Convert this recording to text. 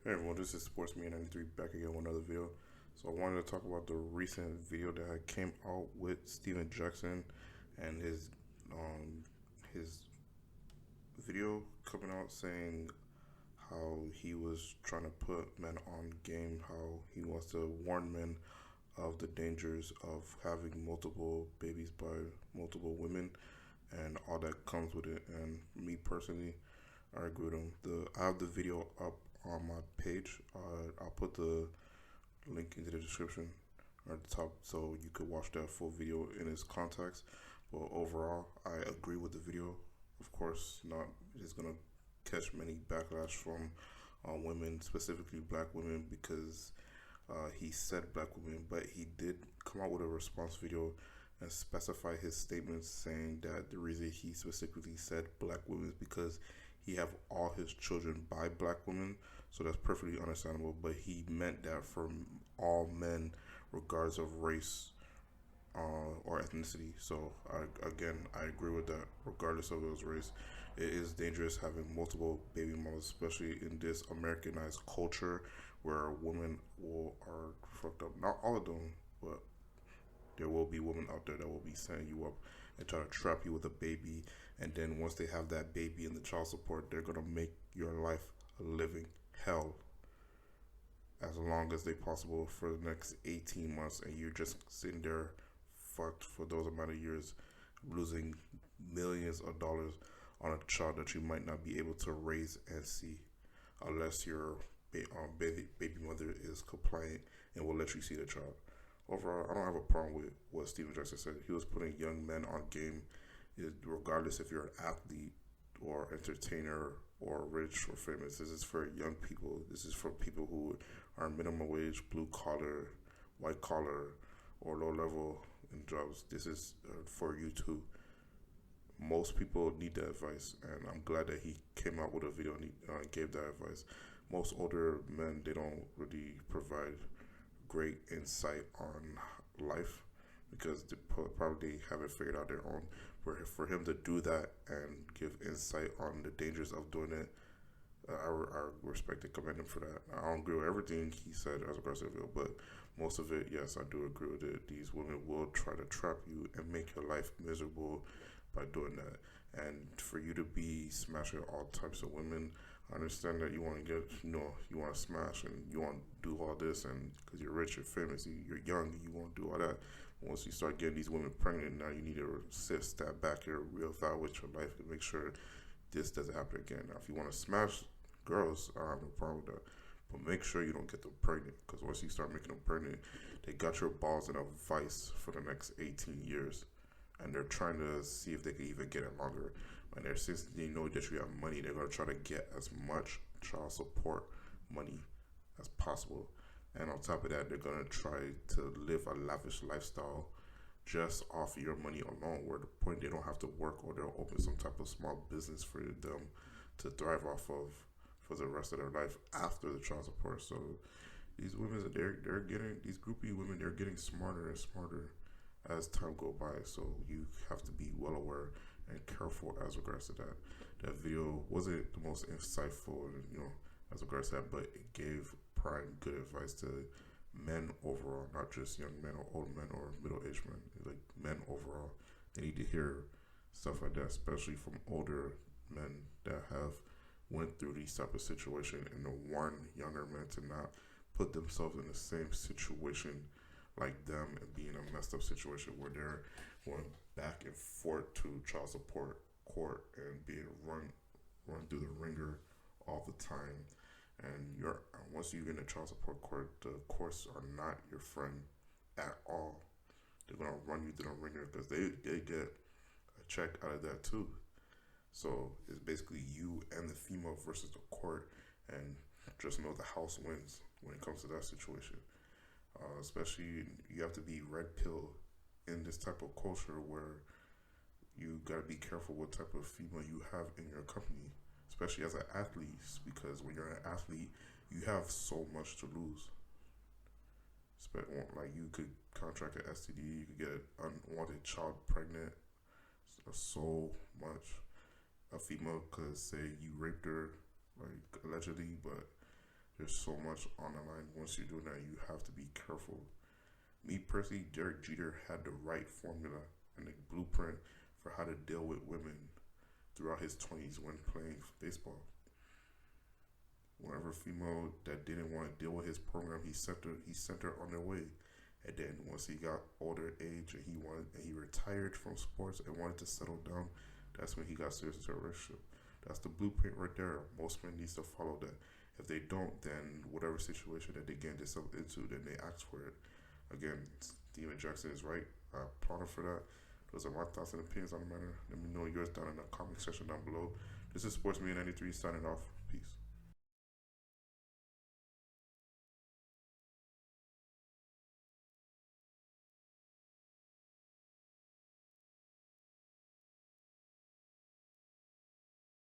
Hey everyone, this is Sportsman 93 back again with another video. So I wanted to talk about the recent video that came out with Steven Jackson and um his video coming out saying how he was trying to put men on game, how he wants to warn men of the dangers of having multiple babies by multiple women and all that comes with it. And me personally, I agree with him. I have the video up on my page. I'll put the link into the description or at the top so you could watch that full video in its context. But overall, I agree with the video. Of course, not it's gonna catch many backlash from women, specifically black women, because he said black women, but he did come out with a response video and specify his statements saying that the reason he specifically said black women is because he have all his children by black women, so that's perfectly understandable. But he meant that for all men, regardless of race or ethnicity. So I agree with that. Regardless of those race, it is dangerous having multiple baby mamas, especially in this Americanized culture where women are fucked up. Not all of them, but there will be women out there that will be setting you up and try to trap you with a baby. And then once they have that baby and the child support, they're gonna make your life a living hell as long as they possible for the next 18 months, and you're just sitting there fucked for those amount of years, losing millions of dollars on a child that you might not be able to raise and see unless your baby mother is compliant and will let you see the child. Overall, I don't have a problem with what Steven Jackson said. He was putting young men on game, regardless if you're an athlete or entertainer or rich or famous. This is for young people. This is for people who are minimum wage, blue collar, white collar, or low level in jobs. This is for you too. Most people need that advice, and I'm glad that he came out with a video and he gave that advice. Most older men, they don't really provide great insight on life because they probably haven't figured out their own. For him to do that and give insight on the dangers of doing it, I respect and commend him for that. I don't agree with everything he said as regards to the video, but most of it, yes, I do agree with it. These women will try to trap you and make your life miserable by doing that. And for you to be smashing all types of women, I understand that you want to get, you want to smash and you want to do all this, and because you're rich, you're famous, you're young, you want to do all that. Once you start getting these women pregnant, now you need to step back here, reevaluate your life, and make sure this doesn't happen again. Now, if you want to smash girls, I don't have no problem with that, but make sure you don't get them pregnant, because once you start making them pregnant, they got your balls in a vice for the next 18 years, and they're trying to see if they can even get it longer. And since they know that you have money, they're going to try to get as much child support money as possible. And on top of that, they're going to try to live a lavish lifestyle just off your money alone, where the point they don't have to work, or they'll open some type of small business for them to thrive off of for the rest of their life after the child support. So these women, they're getting, these groupie women, they're getting smarter and smarter as time go by. So you have to be well aware and careful as regards to that. That video wasn't the most insightful, as regards to that, but it gave prime good advice to men overall, not just young men or old men or middle-aged men. Like men overall, they need to hear stuff like that, especially from older men that have went through these type of situation, and to warn younger men to not put themselves in the same situation like them and be in a messed up situation where they're going back and forth to child support court and being run through the ringer all the time. And once you get in a child support court, the courts are not your friend at all. They're gonna run you through the ringer because they get a check out of that too. So it's basically you and the female versus the court, and just know the house wins when it comes to that situation. Especially, you have to be red pill in this type of culture where you gotta be careful what type of female you have in your company, especially as an athlete, because when you're an athlete, you have so much to lose. Like you could contract an STD, you could get an unwanted child pregnant, so much. A female could say you raped her, like allegedly, but There's so much on the line. Once you're doing that, you have to be careful. Me personally, Derek Jeter had the right formula and the blueprint for how to deal with women throughout his 20s when playing baseball. Whenever female that didn't want to deal with his program, he sent her on their way. And then once he got older age and he retired from sports and wanted to settle down, that's when he got serious into a relationship. That's the blueprint right there. Most men needs to follow that. If they don't, then whatever situation that they get themselves into, then they ask for it. Again, Steven Jackson is right. I applaud him for that. Those are my thoughts and opinions on the matter. Let me know yours down in the comment section down below. This is Sports Media 93 signing off.